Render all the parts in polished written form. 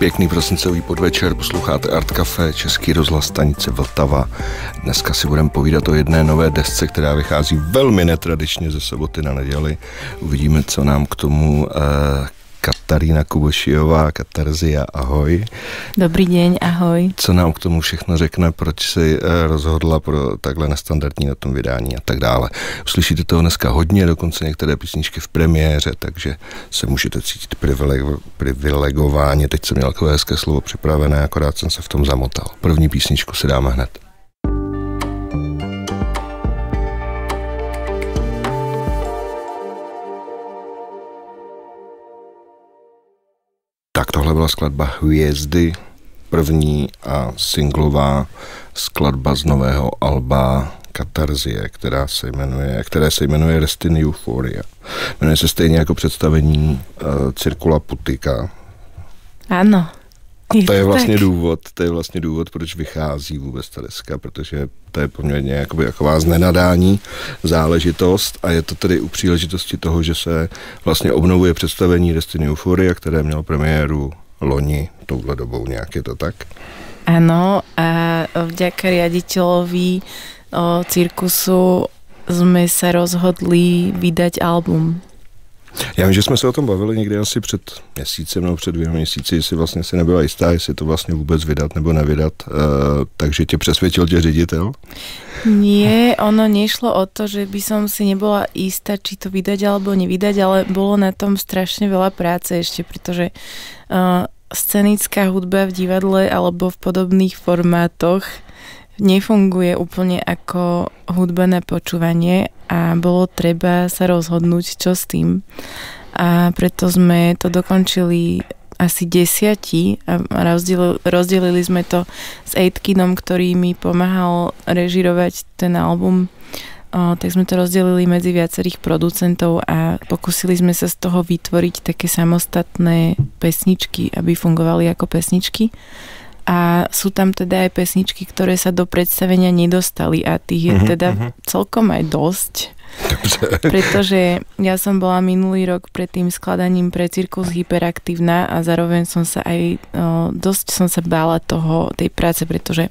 Pěkný prosincový podvečer, posloucháte Art Café, Český rozhlas, stanice Vltava. Dneska si budeme povídat o jedné nové desce, která vychází velmi netradičně ze soboty na neděli. Uvidíme, co nám k tomu Katarína Kubošijová, Katarzia, ahoj. Dobrý deň, ahoj. Co nám k tomu všechno řekne, proč si rozhodla pro takhle nestandardní na tom vydání a tak dále. Slyšíte toho dneska hodně, dokonce některé písničky v premiéře, takže se můžete cítit privilegováni. Teď jsem měl takové hezké slovo připravené, akorát jsem se v tom zamotal. První písničku si dáme hned. Tak tohle byla skladba Hvězdy, první a singlová skladba z nového alba Katarzie, které se jmenuje Rest in Euphoria. Jmenuje se stejně jako představení Cirkula Putika. Ano. To je vlastně důvod, proč vychází vůbec ta deska, protože to je poměrně jakoby taková znenadání záležitost a je to tedy u příležitosti toho, že se vlastně obnovuje představení Rest in Euphoria, které mělo premiéru loni, touhle dobou nějak, je to tak? Áno, a vďaka riaditeľovi cirkusu sme sa rozhodli vydať album. Já vím, že jsme se o tom bavili někdy asi před měsícem nebo před 2 měsíci, jestli vlastně si nebyla jistá, jestli to vlastně vůbec vydat nebo nevydat, takže tě přesvědčil tě ředitel? Nie, ono nešlo o to, že by som si nebola istá, či to vydať alebo nevydať, ale bolo na tom strašne veľa práce ešte, pretože scenická hudba v divadle alebo v podobných formátoch nefunguje úplne ako hudba na počúvanie a bolo treba sa rozhodnúť, čo s tým. A preto sme to dokončili asi 10 a rozdelili sme to s Aidkinom, ktorý mi pomáhal režirovať ten album. Tak sme to rozdelili medzi viacerých producentov a pokúsili sme sa z toho vytvoriť také samostatné pesničky, aby fungovali ako pesničky. A sú tam teda aj pesničky, ktoré sa do predstavenia nedostali a tých je teda celkom aj dosť. Pretože ja som bola minulý rok pred tým skladaním pre cirkus hyperaktívna a zároveň som sa aj dosť som sa bála tej práce, pretože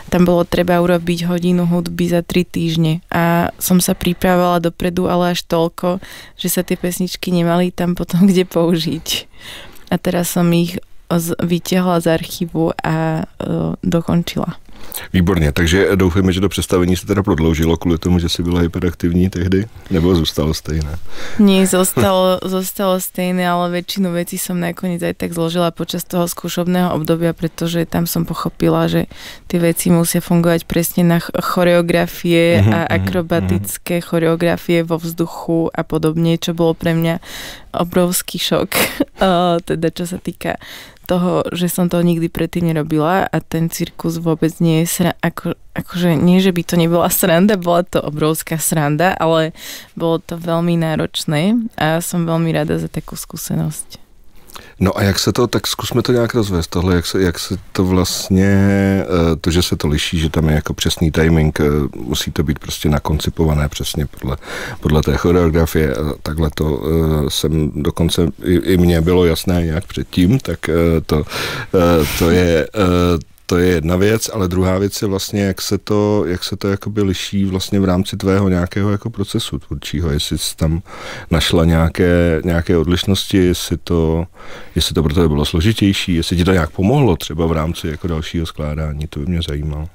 tam bolo treba urobiť hodinu hudby za 3 týždne a som sa pripravovala dopredu, ale až toľko, že sa tie pesničky nemali tam potom kde použiť. A teraz som ich vytiahla z archívu a dokončila. Výborně, takže doufujeme, že to představení se teda prodloužilo kvůli tomu, že si byla hyperaktivní tehdy, nebo zůstalo stejné? Nie, zostalo stejné, ale väčšinu vecí som nakoniec aj tak zložila počas toho skúšobného obdobia, pretože tam som pochopila, že tie veci musia fungovať presne na choreografie a akrobatické choreografie vo vzduchu a podobne, čo bolo pre mňa obrovský šok, teda čo sa týka toho, že som to nikdy predtým nerobila a ten cirkus vôbec nie je akože nie, že by to nebola sranda, bola to obrovská sranda, ale bolo to veľmi náročné a som veľmi rada za takú skúsenosť. No a tak zkusme to nějak rozvést, tohle, jak se to vlastně, to, že se to liší, že tam je jako přesný timing, musí to být prostě nakoncipované přesně podle té choreografie, takhle to jsem dokonce, i mně bylo jasné nějak předtím, tak to je jedna věc, ale druhá věc je vlastně, jak se to jakoby liší vlastně v rámci tvého nějakého jako procesu tvůrčího, jestli jsi tam našla nějaké odlišnosti, jestli to pro tebe bylo složitější, jestli ti to nějak pomohlo třeba v rámci jako dalšího skládání, to by mě zajímalo.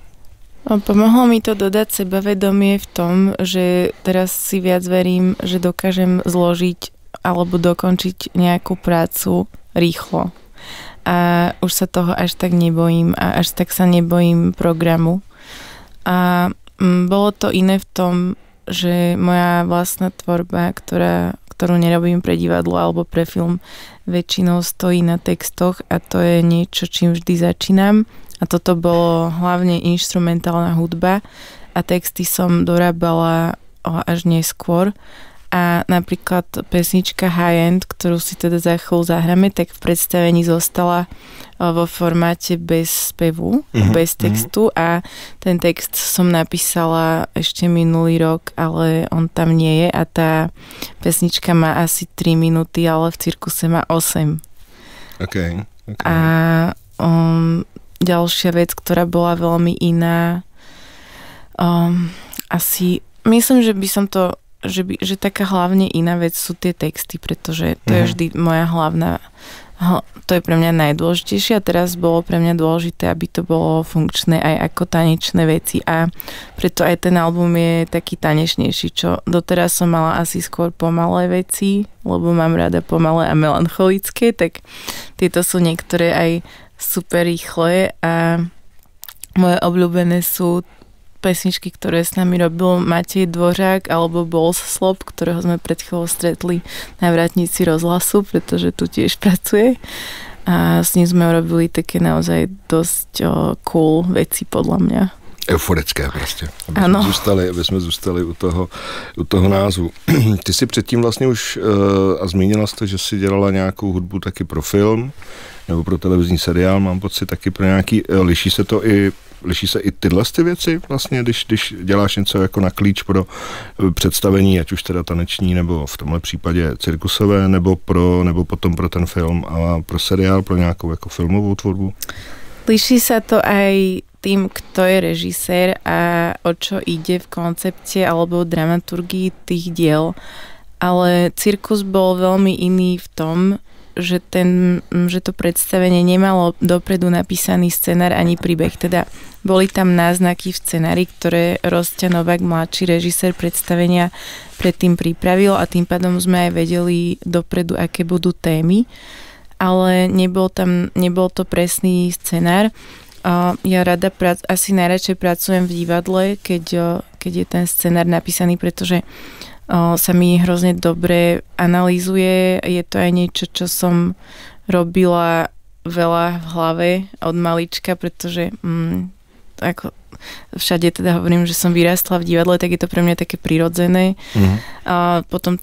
Pomohlo mi to dodať sebavedomie v tom, že teraz si viac verím, že dokážem zložiť alebo dokončiť nejakú prácu rýchlo. A už sa toho až tak nebojím a až tak sa nebojím programu. A bolo to iné v tom, že moja vlastná tvorba, ktorú nerobím pre divadlo alebo pre film, väčšinou stojí na textoch a to je niečo, čím vždy začínam. A toto bolo hlavne inštrumentálna hudba a texty som dorábala až neskôr. A napríklad pesnička High End, ktorú si teda za chvíľu zahráme, tak v predstavení zostala vo formáte bez spevu, bez textu a ten text som napísala ešte minulý rok, ale on tam nie je a tá pesnička má asi 3 minúty, ale v cirkuse má 8. OK. Okay. A ďalšia vec, ktorá bola veľmi iná, asi, myslím, že by som to, že taká hlavne iná vec sú tie texty, pretože to je vždy moja hlavná, to je pre mňa najdôležitejšie a teraz bolo pre mňa dôležité, aby to bolo funkčné aj ako tanečné veci a preto aj ten album je taký tanečnejší, čo doteraz som mala asi skôr pomalé veci, lebo mám rada pomalé a melancholické, tak tieto sú niektoré aj super rýchle a moje obľúbené sú pesničky, ktoré s nami robil Matej Dvořák alebo Balls Slop, ktorého sme pred chvíľou stretli na vrátnici rozhlasu, pretože tu tiež pracuje. A s ním sme urobili také naozaj dosť cool veci podľa mňa. Euforické prostě. Aby jsme zůstali u toho názvu. Ty si předtím vlastně už a zmínila jsi to, že si dělala nějakou hudbu taky pro film nebo pro televizní seriál, mám pocit taky pro nějaký, liší se i tyhle ty věci vlastně, když děláš něco jako na klíč pro představení, ať už teda taneční, nebo v tomhle případě cirkusové, nebo potom pro ten film a pro seriál, pro nějakou jako filmovou tvorbu? Líši sa to aj tým, kto je režisér a o čo ide v koncepte alebo dramaturgii tých diel. Ale cirkus bol veľmi iný v tom, že to predstavenie nemalo dopredu napísaný scenár ani príbeh. Teda boli tam náznaky v scenári, ktoré Rosťa Novák, mladší režisér predstavenia, predtým pripravil a tým pádom sme aj vedeli dopredu, aké budú témy. Ale nebol to presný scenár. Ja rada asi najradšej pracujem v divadle, keď je ten scenár napísaný, pretože sa mi hrozne dobre analýzuje. Je to aj niečo, čo som robila veľa v hlave od malička, pretože ako všade teda hovorím, že som vyrastla v divadle, tak je to pre mňa také prirodzené. A potom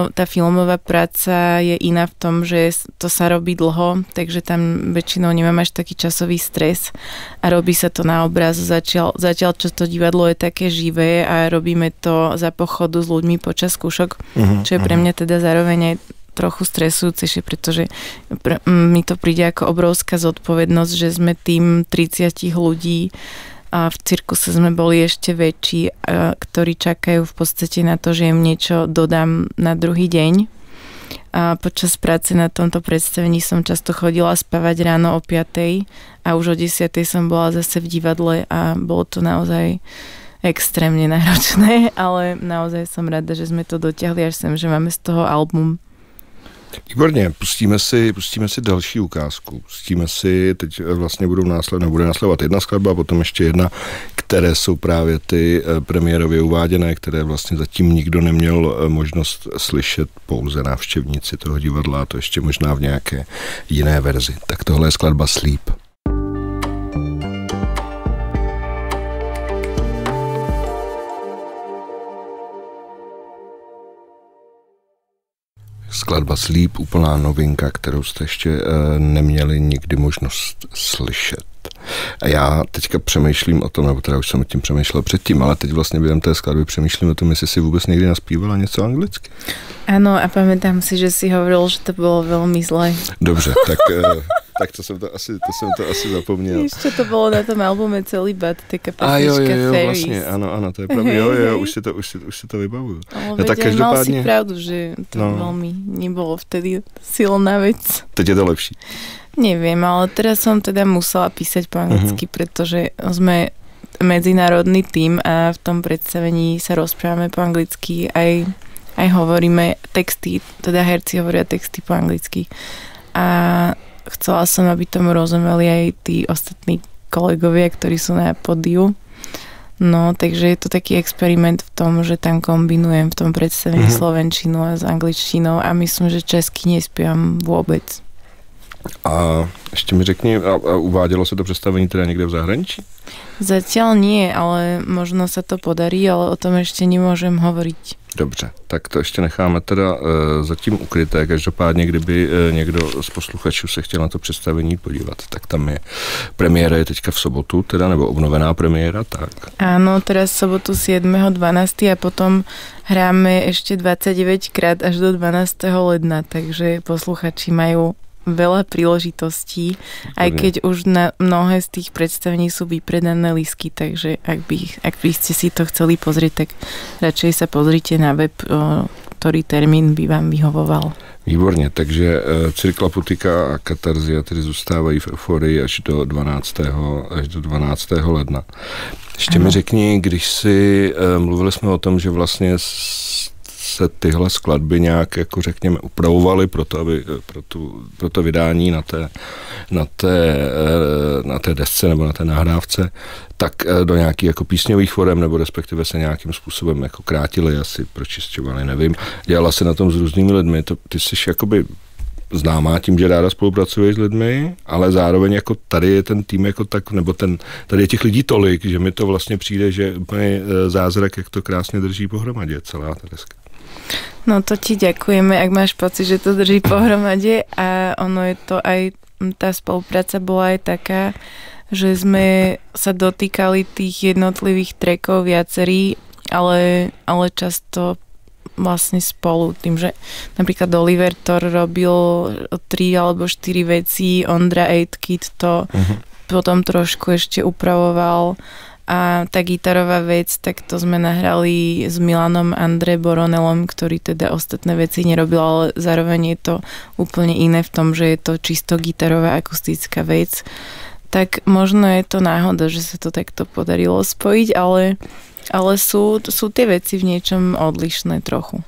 tá filmová práca je iná v tom, že to sa robí dlho, takže tam väčšinou nemám až taký časový stres a robí sa to na obraz. Zatiaľ, čo to divadlo je také živé a robíme to za pochodu s ľuďmi počas skúšok, čo je pre mňa teda zároveň aj trochu stresujúcejšie, pretože mi to príde ako obrovská zodpovednosť, že sme tým 30 ľudí a v cirkuse sme boli ešte väčší, ktorí čakajú v podstate na to, že im niečo dodám na druhý deň. A počas práce na tomto predstavení som často chodila spávať ráno o 5:00 a už o 10:00 som bola zase v divadle a bolo to naozaj extrémne náročné, ale naozaj som rada, že sme to dotiahli až sem, že máme z toho album. Výborně, pustíme si další ukázku. Pustíme si, teď vlastně bude následovat jedna skladba, potom ještě jedna, které jsou právě ty premiérově uváděné, které vlastně zatím nikdo neměl možnost slyšet, pouze návštěvníci toho divadla, a to ještě možná v nějaké jiné verzi. Tak tohle je skladba Sleep. Skladba Sleep, úplná novinka, kterou jste ještě neměli nikdy možnost slyšet. A já teďka přemýšlím o tom, nebo teda už jsem o tím přemýšlel předtím, ale teď vlastně během té skladby přemýšlím o tom, jestli si vůbec někdy naspívala něco anglicky. Áno, a pamätám si, že si hovoril, že to bolo veľmi zlé. Dobře, tak to jsem to asi zapomněl. Ešte to bolo na tom albume celý bad, taká pesnička jo, Fairies. vlastně, ano, to je pravda. Jo, už si to vybavuju. Ale tak mal si pravdu, že to veľmi nebolo vtedy silná vec. Teď je to lepší. Neviem, ale teraz som teda musela písať po anglicky, pretože sme medzinárodný tím a v tom predstavení sa rozprávame po anglicky, aj hovoríme texty, teda herci hovoria texty po anglicky. A chcela som, aby tomu rozumeli aj tí ostatní kolegovia, ktorí sú na pódiu. No, takže je to taký experiment v tom, že tam kombinujem v tom predstavení slovenčinu a s angličtinou a myslím, že česky nespievam vôbec. A ještě mi řekni, a uvádělo se to představení teda někde v zahraničí? Zatiaľ nie, ale možno sa to podarí, ale o tom ešte nemôžem hovoriť. Dobře, tak to ještě necháme teda zatím ukryté. Každopádně, kdyby někdo z posluchačů se chtěl na to představení podívat, tak tam je premiéra je teďka v sobotu, teda, nebo obnovená premiéra, tak? Áno, teraz sobotu 7.12. a potom hráme ešte 29 krát až do 12. ledna, takže posluchači majú veľa príležitostí, aj keď už na mnohé z tých predstavení sú vypredané lístky, takže ak by ste si to chceli pozrieť, tak radšej sa pozrite na web, ktorý termín by vám vyhovoval. Výborně, takže Cirkla Putika a Katarzia tedy zůstávají v euforii až do 12. ledna. Ještě mi řekni, když mluvili jsme o tom, že vlastně se tyhle skladby nějak, jako řekněme, upravovaly pro to vydání na té desce nebo na té nahrávce, tak do nějakých jako písňových forem, nebo respektive se nějakým způsobem jako krátily, asi pročišťovaly, nevím. Dělala se na tom s různými lidmi. Ty jsi jakoby známá tím, že ráda spolupracuješ s lidmi, ale zároveň jako tady je ten tým jako tak, nebo tady je těch lidí tolik, že mi to vlastně přijde, že úplně zázrak, jak to krásně drží pohromadě celá ta deska. No to ti ďakujeme, ak máš pocit, že to drží pohromade, a ono je to aj, tá spolupráca bola aj taká, že sme sa dotýkali tých jednotlivých trackov viacerí, ale často vlastne spolu, tým, že napríklad Oliver Thor robil 3 alebo 4 veci, Ondra Aitkid to potom trošku ešte upravoval. A tá gitarová vec, tak to sme nahrali s Milanom Andre Boronelom, ktorý teda ostatné veci nerobil, ale zároveň je to úplne iné v tom, že je to čisto gitarová akustická vec. Tak možno je to náhoda, že sa to takto podarilo spojiť, ale sú tie veci v niečom odlišné trochu.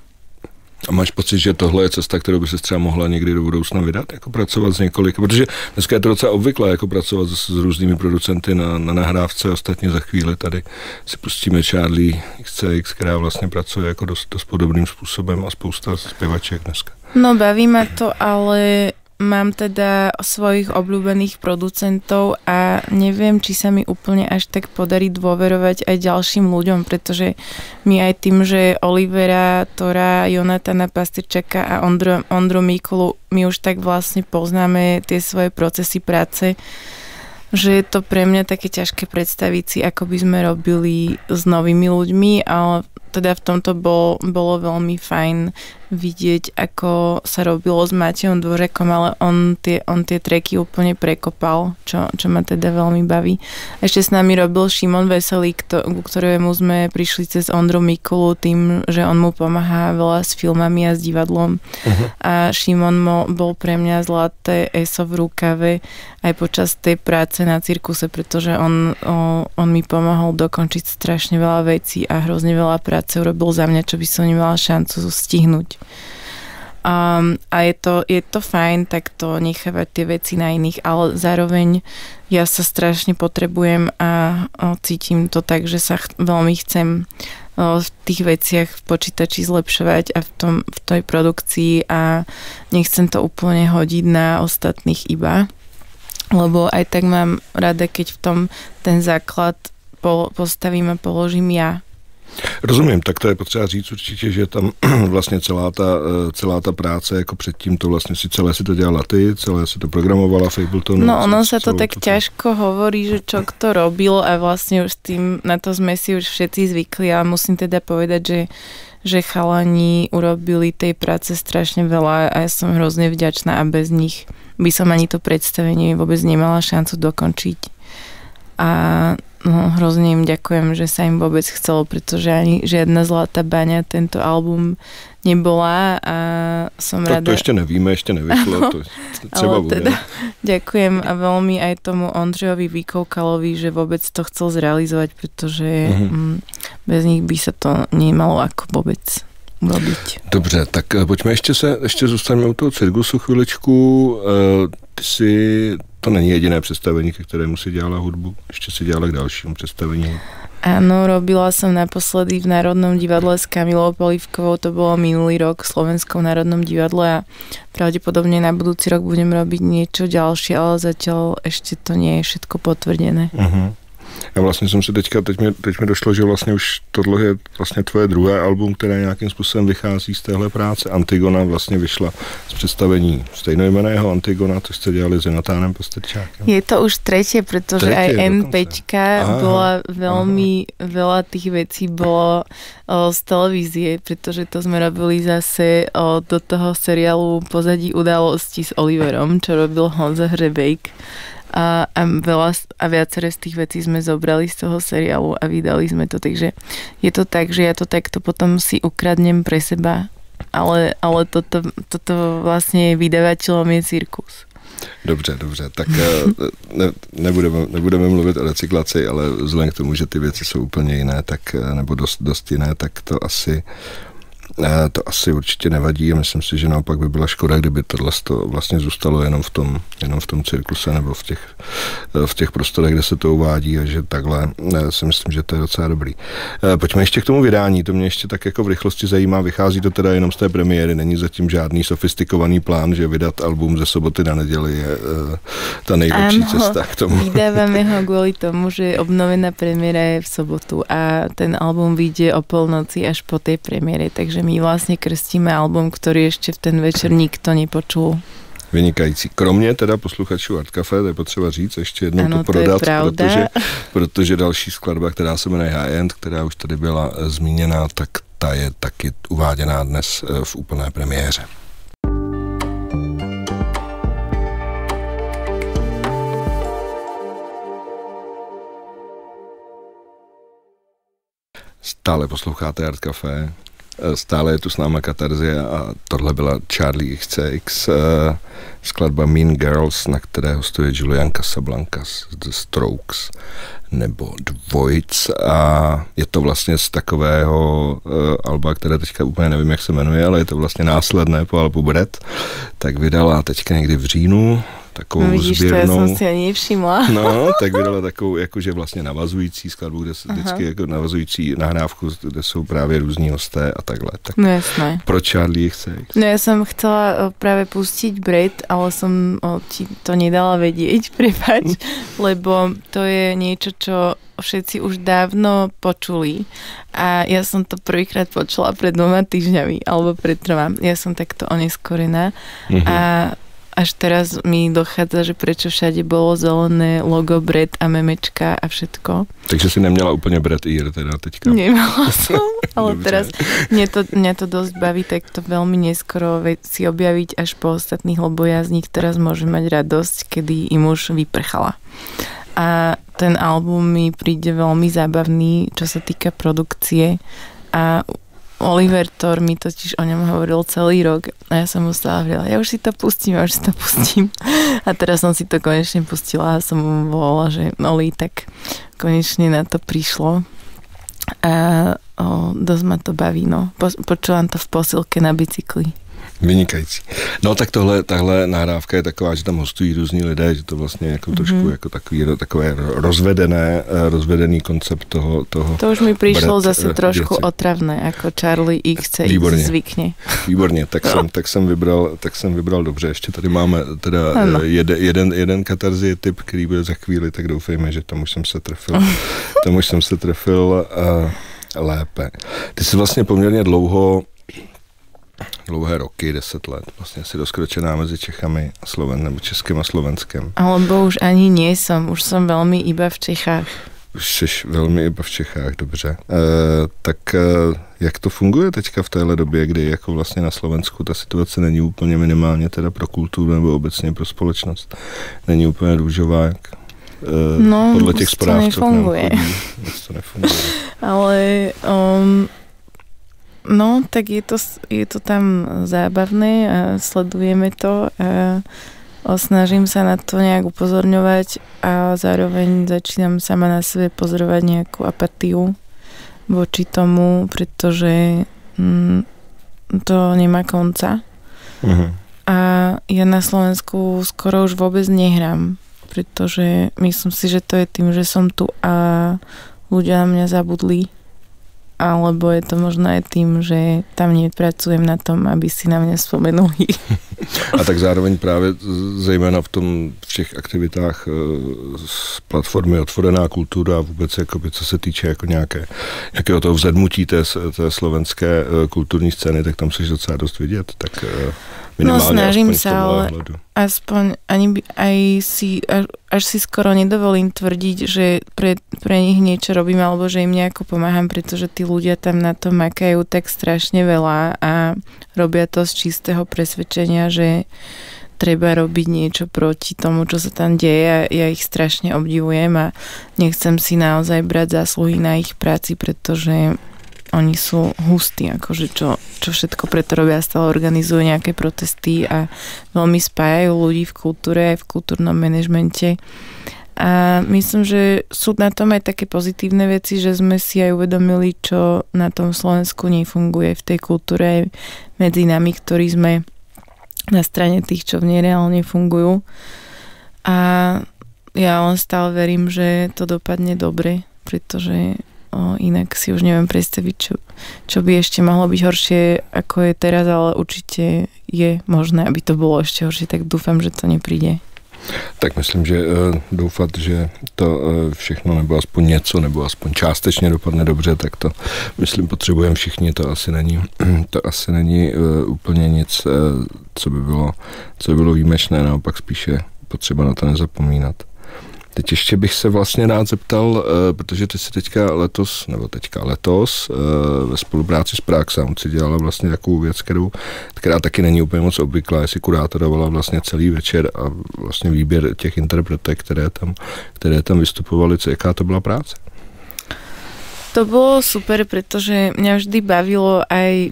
A máš pocit, že tohle je cesta, kterou by se třeba mohla někdy do budoucna vydat, jako pracovat s několika, protože dneska je to docela obvyklé, jako pracovat s různými producenty na nahrávce, ostatně za chvíli tady si pustíme Charlie XCX, která vlastně pracuje jako dost podobným způsobem a spousta zpěvaček dneska. No baví ma to, ale mám teda svojich obľúbených producentov a neviem, či sa mi úplne až tak podarí dôverovať aj ďalším ľuďom, pretože my aj tým, že Olivera, Tora, Jonatana Pastrčaka a Ondru Mikulu, my už tak vlastne poznáme tie svoje procesy práce, že je to pre mňa také ťažké predstaviť si, ako by sme robili s novými ľuďmi, ale teda v tomto bolo veľmi fajn vidieť, ako sa robilo s Matejom Dvořákom, ale on tie tracky úplne prekopal, čo ma teda veľmi baví. Ešte s nami robil Šimon Veselý, ku ktorému sme prišli cez Ondru Mikulu tým, že on mu pomáha veľa s filmami a s divadlom. A Šimon bol pre mňa zlaté eso v rukave aj počas tej práce na cirkuse, pretože on mi pomohol dokončiť strašne veľa vecí a hrozne veľa práce urobil za mňa, čo by som nemala šancu stihnúť. A je to fajn takto nechávať tie veci na iných, ale zároveň ja sa strašne potrebujem a cítim to tak, že sa veľmi chcem v tých veciach v počítači zlepšovať a v tej produkcii a nechcem to úplne hodiť na ostatných iba, lebo aj tak mám rada, keď v tom ten základ postavím a položím ja. Rozumím, tak to je potřeba říct určitě, že tam vlastně celá ta práce, jako předtím to vlastně celé si to dělala ty, celé si to programovala v Abletonu. No ono sa to tak ťažko hovorí, že čo kto robil a vlastne už na to sme si už všetci zvykli, ale musím teda povedať, že chalani urobili tej práce strašne veľa a ja som hrozne vďačná a bez nich by som ani to predstavenie vôbec nemala šancu dokončiť. A hrozne im ďakujem, že sa im vôbec chcelo, pretože ani žiadna zlatá baňa tento album nebola a som rada. To ešte nevíme, ešte nevyšlo. To třeba ale teda ďakujem a veľmi aj tomu Ondřejovi Vykoukalovi, že vôbec to chcel zrealizovať, pretože bez nich by sa to nemalo ako vôbec urobiť. Dobře, tak pojďme ještě zůstaneme u toho cirkusu chviličku. Ty si to není jediné představení, ke ktorému si dělala hudbu. Ešte si dělala k dalšímu představení. Áno, robila som naposledy v Národnom divadle s Kamilou Polívkovou, to bolo minulý rok v Slovenskom národnom divadle a pravdepodobne na budúci rok budem robiť niečo ďalšie, ale zatiaľ ešte to nie je všetko potvrdené. A vlastně jsem si teď mi došlo, že vlastně už tohle je vlastně tvoje druhé album, které nějakým způsobem vychází z téhle práce. Antigona vlastně vyšla z představení stejnojmenného Antigona, to jste dělali s Jonatánem Pastrčákem. Je to už tretie, pretože aj NPčka bola veľmi veľa tých vecí bolo z televízie, pretože to sme robili zase do toho seriálu Pozadí udalosti s Oliverom, čo robil Honza Hřebejk. A viaceré z tých vecí sme zobrali z toho seriálu a vydali sme to, takže je to tak, že ja to takto potom si ukradnem pre seba, ale toto vlastne vydavateľom je cirkus. Dobře, tak nebudeme mluvit o recyklaci, ale vzhledem k tomu, že ty věci jsou úplně jiné, tak, nebo dost jiné, tak to asi určitě nevadí a myslím si, že naopak by byla škoda, kdyby tohle vlastně zůstalo jenom v tom cirkuse nebo v těch prostorech, kde se to uvádí a že takhle si myslím, že to je docela dobrý. Pojďme ještě k tomu vydání, to mě ještě tak jako v rychlosti zajímá, vychází to teda jenom z té premiéry, není zatím žádný sofistikovaný plán, že vydat album ze soboty na neděli je ta nejlepší cesta k tomu. Vydávame ho kvôli tomu, že obnovená premiéra je v sobotu a ten album vyjde o polnoci až po tej premiére, takže my vlastne krstíme album, ktorý ešte v ten večer nikto nepočul. Vynikající. Kromě teda posluchačů Art Café, to je potřeba říct, ještě jednou to prodat, protože další skladba, která se jmenuje High End, která už tady byla zmíněna, tak ta je taky uváděná dnes v úplné premiéře. Stále posloucháte Art Café. Stále je tu s náma Katarzia a tohle byla Charlie XCX, skladba Mean Girls, na které hostuje Julian Casablancas z The Strokes nebo Dvojic a je to vlastně z takového alba, které teďka úplně nevím, jak se jmenuje, ale je to vlastně následné po albu Brett, tak vydala teďka někdy v říjnu takovou sběrnou. To já jsem si ani nevšimla. No, tak vydala takovou jakože vlastně navazující skladbu, kde se vždycky jako navazující nahrávku, kde jsou právě různí hosté a takhle. Tak no jasné. Proč Charlie chce? No ja som chcela práve pustiť Brett, ale som ti to nedala vedieť, prepáč, lebo to je niečo, čo všetci už dávno počuli a ja som to prvýkrát počula pred 2 týždňami, alebo pred 3. Ja som takto oneskorená a až teraz mi dochádza, že prečo všade bolo zelené logo Brett a memečka a všetko. Takže si neměla úplně Brett Ear teda teďka. Nemala som, ale teraz mňa to dosť baví, tak to veľmi neskoro si objaviť až po ostatných, lebo ja z nich teraz môžem mať radosť, kedy im už vyprchala. A ten album mi príde veľmi zábavný, čo sa týka produkcie a Oliver Thor mi totiž o ňom hovoril celý rok a ja som mu stále hovorila, ja už si to pustím. A teraz som si to konečne pustila a som mu volala, že Oli, tak konečne na to prišlo a dosť ma to baví, no. Počúvam to v posilke na bicykli. Vynikající. No tak tahle nahrávka je taková, že tam hostují různí lidé, že to vlastně jako trošku jako takové rozvedený koncept toho. To už mi prišlo zase trošku otravné, jako Charlie XCX zvykne. Výborně, tak jsem vybral dobře. Ještě tady máme teda jeden Katarzie tip, který bude za chvíli, tak doufejme, že tam už jsem se trefil lépe. Ty jsi vlastně poměrně dlouhé roky, 10 let, vlastně asi rozkročená mezi Čechami a nebo Českým a Slovenskem. Alebo už ani nie som, už som veľmi iba v Čechách. Už jsi velmi iba v Čechách, dobře. Tak jak to funguje teďka v téhle době, kdy jako vlastně na Slovensku ta situace není úplně minimálně teda pro kulturu nebo obecně pro společnost, není úplně růžová, jak podle těch zpráv, co k nám chodí. To nefunguje. Ale no, tak je to tam zábavné a sledujeme to a snažím sa na to nejak upozorňovať a zároveň začínam sama na sebe pozorovať nejakú apatiu voči tomu, pretože to nemá konca. A ja na Slovensku skoro už vôbec nehrám, pretože myslím si, že to je tým, že som tu a ľudia na mňa zabudli alebo je to možno aj tým, že tam nepracujem na tom, aby si na mňa spomenuli. A tak zároveň právě zejména v těch aktivitách z platformy Otvorená kultura a vůbec jakoby, co se týče jako nějakého toho vzedmutí té slovenské kulturní scény, tak tam seš docela dost vidět. Tak minimálně snažím sa, ale aspoň až si skoro nedovolím tvrdiť, že pre nich niečo robím alebo že im nejako pomáham, pretože tí ľudia tam na to makajú tak strašne veľa a robia to z čistého presvedčenia, že treba robiť niečo proti tomu, čo sa tam deje a ja ich strašne obdivujem a nechcem si naozaj brať zásluhy na ich práci, pretože oni sú hustí, akože čo všetko preto robia, stále organizujú nejaké protesty a veľmi spájajú ľudí v kultúre aj v kultúrnom manažmente. A myslím, že sú na tom aj také pozitívne veci, že sme si aj uvedomili, čo na tom Slovensku nefunguje v tej kultúre medzi nami, ktorí sme na strane tých, čo v nej reálne fungujú. A ja len stále verím, že to dopadne dobre, pretože inak si už neviem predstaviť, čo by ešte mohlo byť horšie, ako je teraz, ale určite je možné, aby to bolo ešte horšie, tak dúfam, že to nepríde. Tak myslím, že doufat, že to všechno nebo aspoň něco, nebo aspoň částečně dopadne dobře, tak to myslím potřebujeme všichni, to asi není úplně nic, co by bylo výjimečné, naopak spíše potřeba na to nezapomínat. Teď ještě bych se vlastně rád zeptal, protože ty si letos ve spolupráci s Prague Sound si dělala vlastně takovou věc, která taky není úplně moc obvyklá, jestli kurátorovala vlastně celý večer a vlastně výběr těch interpretek, které tam vystupovaly, jaká to byla práce? To bolo super, pretože mňa vždy bavilo aj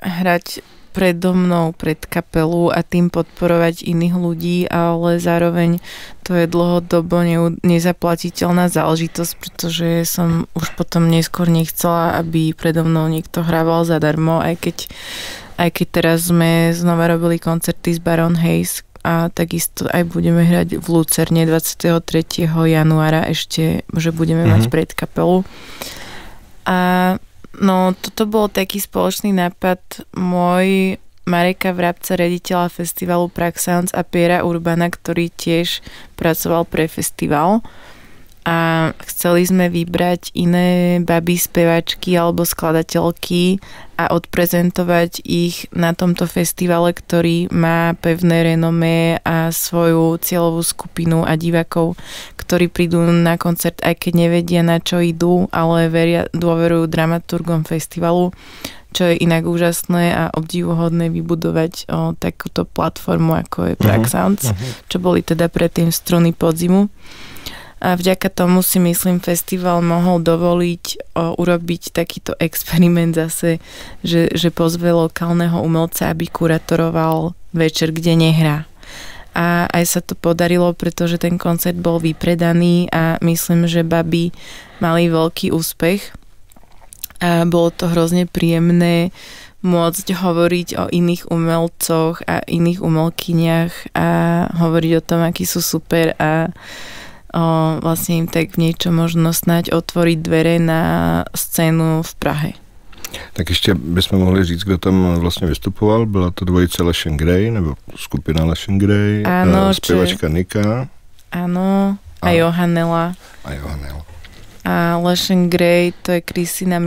hrať predo mnou, pred kapelu a tým podporovať iných ľudí, ale zároveň to je dlhodobo nezaplatiteľná záležitosť, pretože som už potom neskôr nechcela, aby predo mnou niekto hrával zadarmo, aj keď teraz sme znova robili koncerty s Baron Hayes a takisto aj budeme hrať v Lucerne 23. januára ešte, že budeme mať predkapelu. A no, toto bol taký spoločný nápad môj, Mareka Vrabca, riaditeľa festivalu Prague Sounds a Piera Urbana, ktorý tiež pracoval pre festival. A chceli sme vybrať iné baby spevačky alebo skladateľky a odprezentovať ich na tomto festivale, ktorý má pevné renomé a svoju cieľovú skupinu a divákov, ktorí prídu na koncert, aj keď nevedia, na čo idú, ale dôverujú dramaturgom festivalu, čo je inak úžasné a obdivuhodné vybudovať takúto platformu, ako je Prague Sounds, čo boli teda predtým Struny podzimu. A vďaka tomu si myslím, festival mohol dovoliť urobiť takýto experiment zase, že pozve lokálneho umelca, aby kuratoroval večer, kde nehrá. A aj sa to podarilo, pretože ten koncert bol vypredaný a myslím, že baby mali veľký úspech. A bolo to hrozne príjemné môcť hovoriť o iných umelcoch a iných umelkyniach a hovoriť o tom, akí sú super a vlastne im tak niečo možno snáď otvoriť dvere na scénu v Prahe. Tak ještě bychom mohli říct, kdo tam vlastně vystupoval. Byla to dvojice Leshen Grey, nebo skupina Leshen Grey, zpěvačka Nika. Áno, a Johannela. A Leshen Grey, to je Kristina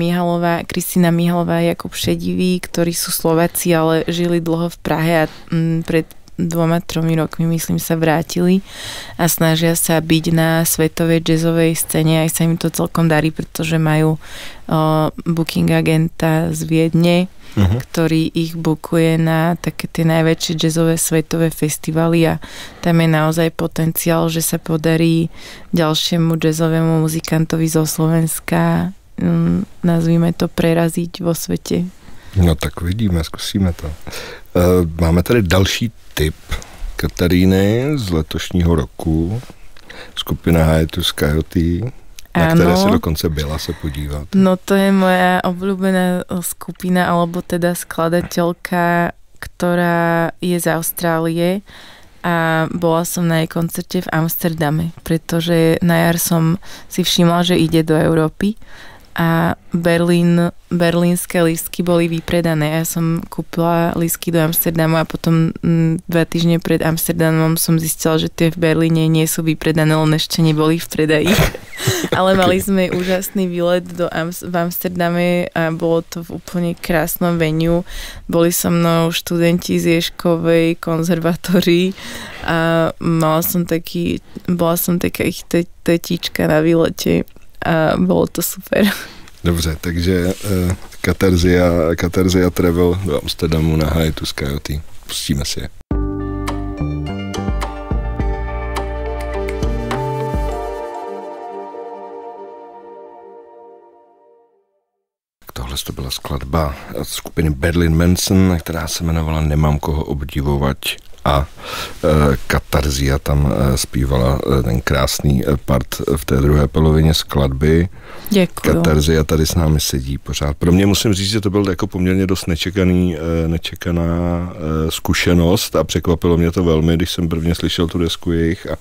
Mihalová, Jakub Šedivý, ktorí sú Slováci, ale žili dlho v Prahe a pred 2-3 rokmi, myslím, sa vrátili a snažia sa byť na svetovej jazzovej scéne. Aj sa im to celkom darí, pretože majú booking agenta z Viedne, ktorý ich bookuje na také tie najväčšie jazzové svetové festivaly a tam je naozaj potenciál, že sa podarí ďalšiemu jazzovému muzikantovi zo Slovenska, nazvime to, preraziť vo svete. No tak vidíme, zkusíme to. Máme tady další tip Kataríny z letošního roku. Skupina Hiatus Coyote, na které se dokonce byla se podívat. No to je moja obľúbená skupina, alebo teda skladateľka, ktorá je z Austrálie a bola som na jej koncerte v Amsterdame, pretože na jar som si všimla, že ide do Európy a berlínske lístky boli vypredané. Ja som kúpila lístky do Amsterdamu a potom 2 týždne pred Amsterdamom som zistila, že tie v Berlíne nie sú vypredané, len ešte neboli v predaji. Ale mali sme úžasný výlet v Amsterdame a bolo to v úplne krásnom venue. Boli so mnou študenti z Ježkovej konzervatórii a bola som taká ich tetička na výlete a bolo to super. Dobře, takže Katarzia Travel do Amsterdamu na Hiatus Coyote. Pustíme si je. Tohle to byla skladba skupiny Marilyn Manson, která se jmenovala Nemám koho obdivovat a Katarzia tam zpívala ten krásný part v té druhé polovině skladby. Děkuju. Katarzia tady s námi sedí pořád. Pro mě musím říct, že to byl jako poměrně dost nečekaná zkušenost a překvapilo mě to velmi, když jsem prvně slyšel tu desku jejich a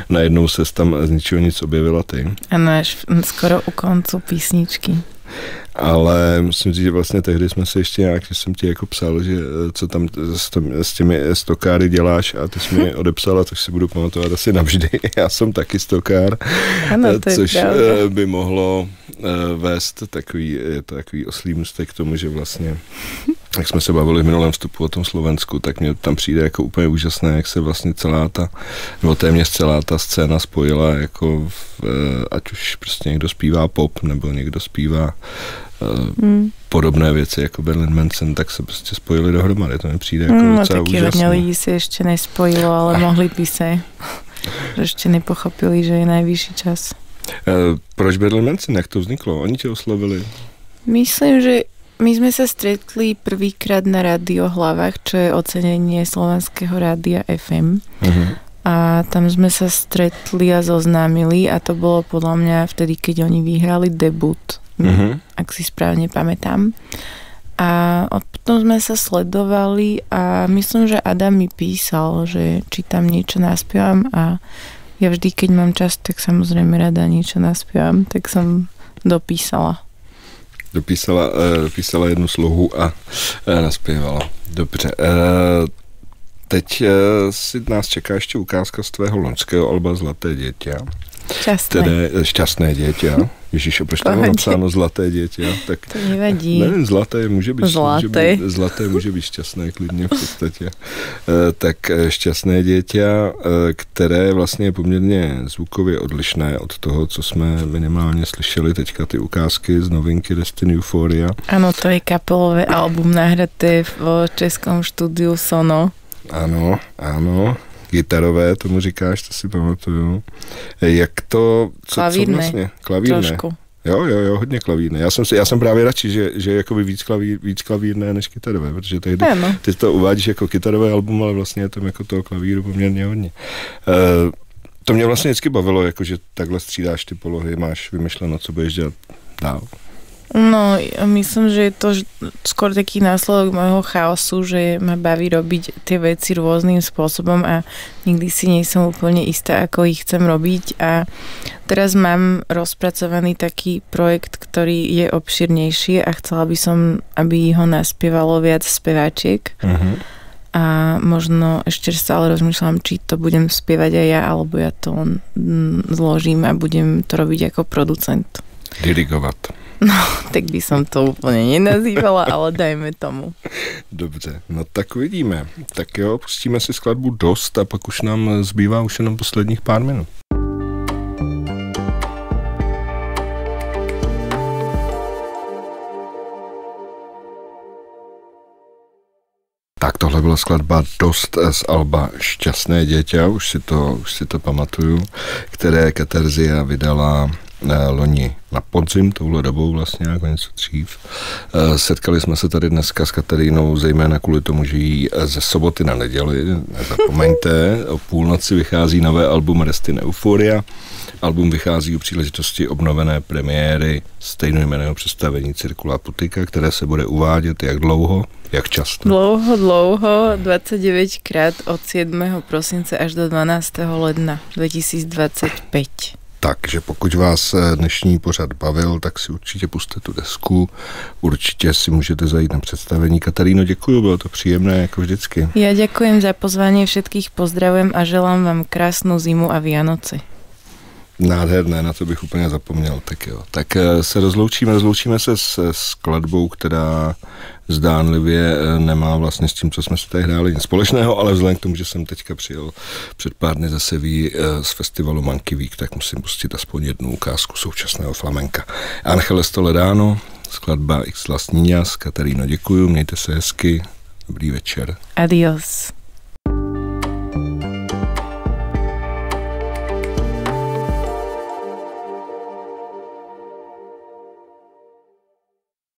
najednou se tam z ničeho nic objevila ty. Ano, až skoro u koncu písničky. Ale musím říct, že vlastně tehdy jsme se ještě nějak, že jsem ti jako psal, že co tam s těmi stokáry děláš a ty jsi mi odepsala, což si budu pamatovat asi navždy. Já jsem taky stokár, ano, což by mohlo vést takový oslý můstek k tomu, že vlastně jak jsme se bavili v minulém vstupu o tom Slovensku, tak mně tam přijde jako úplně úžasné, jak se vlastně téměř celá ta scéna spojila, jako ať už prostě někdo zpívá pop, nebo někdo zpívá podobné věci jako Marilyn Manson, tak se prostě spojili dohromady. To mi přijde jako docela úžasné. Taky hodně lidí se ještě nespojilo, ale mohli by se, že ještě nepochopili, že je nejvyšší čas. Proč Marilyn Manson? Jak to vzniklo? Oni tě oslovili? Myslím, že my sme sa stretli prvýkrát na Rádio Hlavách, čo je ocenenie slovenského rádia FM. Uh-huh. A tam sme sa stretli a zoznámili a to bolo podľa mňa vtedy, keď oni vyhrali debut, ak si správne pamätám. A potom sme sa sledovali a myslím, že Adam mi písal, že či tam niečo naspievam a ja vždy, keď mám čas, tak samozrejme rada niečo naspievam, tak som dopísala. Dopísala jednu slohu a naspěvala. Dobře. Teď si nás čeká ještě ukázka z tvého loňského alba Zlaté dieťa. Šťastné dieťa. Ježiš, proč tam je napsáno Zlaté dieťa? Tak, to nevadí. Nevím, zlaté může být šťastné klidně v podstatě. Tak Šťastné dieťa, které vlastně je poměrně zvukově odlišné od toho, co jsme minimálně slyšeli teďka ty ukázky z novinky Destiny Euphoria. Ano, to je kapelové album nahraté v českom studiu Sono. Ano. Gitarové, tomu říkáš, to si pamatuju. Jak to... Klavírné. Co vlastně? Klavírné. Trošku. Jo, hodně klavírné. Já jsem právě radši, že je jakoby víc klavírné než kytarové, protože ty to uvádíš jako kytarové album, ale vlastně je tam jako toho klavíru poměrně hodně. To mě vlastně vždycky bavilo, jako že takhle střídáš ty polohy, máš vymyšleno, co budeš dělat dál. No, myslím, že je to skôr taký následok môjho chaosu, že ma baví robiť tie veci rôznym spôsobom a nikdy si nie som úplne istá, ako ich chcem robiť a teraz mám rozpracovaný taký projekt, ktorý je obširnejší a chcela by som, aby ho naspievalo viac speváčiek. Uh-huh. A možno ešte stále rozmýšľam, či to budem spievať aj ja, alebo ja to zložím a budem to robiť ako producent. Dirigovat. No, tak by som to úplně nenazývala, ale dajme tomu. Dobře, no tak uvidíme. Tak jo, pustíme si skladbu Dost a pak už nám zbývá už jenom posledních pár minut. Tak tohle byla skladba Dost z alba Šťastné dieťa, už si to pamatuju, které Katarzia vydala loni na podzim, touhle dobou vlastně jako něco dřív. Setkali jsme se tady dneska s Katarínou zejména kvůli tomu, že jí ze soboty na neděli, nezapomeňte, o půlnoci vychází nové album Destiny Euphoria. Album vychází u příležitosti obnovené premiéry stejnojmenného představení Cirkula Putika, které se bude uvádět jak dlouho, jak často. Dlouho, 29krát od 7. prosince až do 12. ledna 2025. Takže pokud vás dnešní pořad bavil, tak si určitě pusťte tu desku. Určitě si můžete zajít na představení. Kataríno, děkuju, bylo to příjemné, jako vždycky. Ja ďakujem za pozvanie, všetkých pozdravujem a želám vám krásnu zimu a Vianoci. Nádherné, na to bych úplně zapomněl. Tak jo. Tak se rozloučíme se s skladbou, která zdánlivě nemá vlastně s tím, co jsme si tady hráli, nic společného, ale vzhledem k tomu, že jsem teďka přijel před pár dny zase z festivalu Monkey Week, tak musím pustit aspoň jednu ukázku současného flamenka. Ángeles Toledano, skladba X Las Niñas. Kataríno, děkuju, mějte se hezky, dobrý večer. Adios.